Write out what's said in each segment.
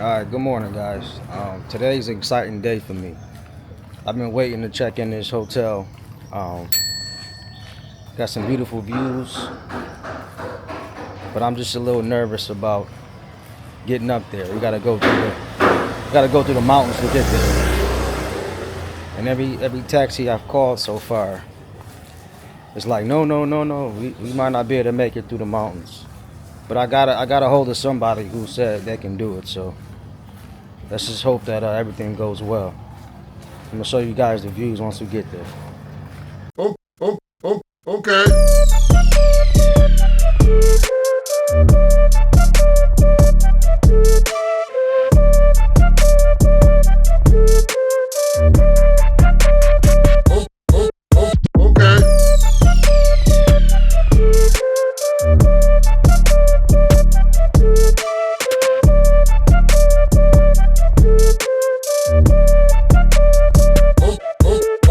Alright, good morning, guys. Today's an exciting day for me. I've been waiting to check in this hotel. Um, got some beautiful views, but I'm just a little nervous about getting up there. We gotta go through the mountains to get there. And every taxi I've called so far, it's like, no, no, no, no. We might not be able to make it through the mountains. But I got a hold of somebody who said they can do it. So let's just hope that everything goes well. I'm gonna show you guys the views once we get there. Oh, oh, oh, okay. Oh, oh, oh, okay. Oh, oh, oh.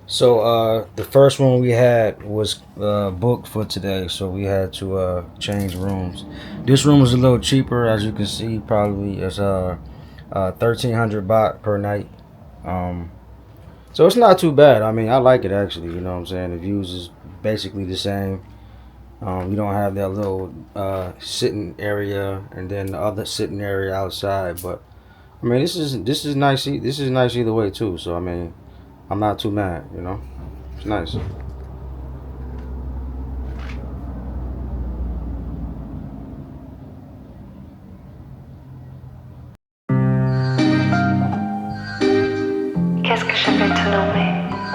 So the first one we had was booked for today, so we had to change rooms. This room is a little cheaper, as you can see. Probably it's 1,300 baht per night. Um, so it's not too bad. I mean, I like it actually. You know what I'm saying? The views is basically the same. You don't have that little sitting area and then the other sitting area outside. But I mean, this is nice. This is nice either way too. So I mean, I'm not too mad. You know, it's nice. Qu'est-ce que je vais te nommer?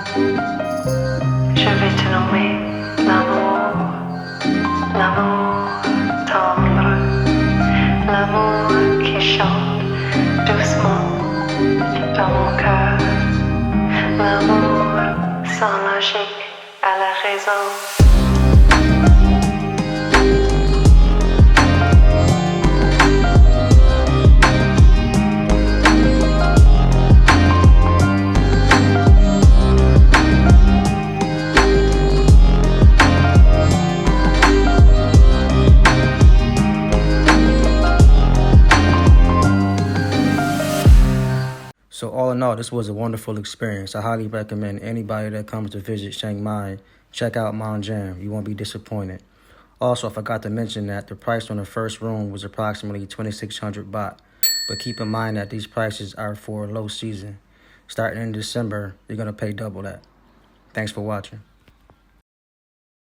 L'amour sans logique à la raison. So all in all, this was a wonderful experience. I highly recommend anybody that comes to visit Chiang Mai, check out Mon Jam. You won't be disappointed. Also, I forgot to mention that the price on the first room was approximately 2,600 baht. But keep in mind that these prices are for low season. Starting in December, you're going to pay double that. Thanks for watching.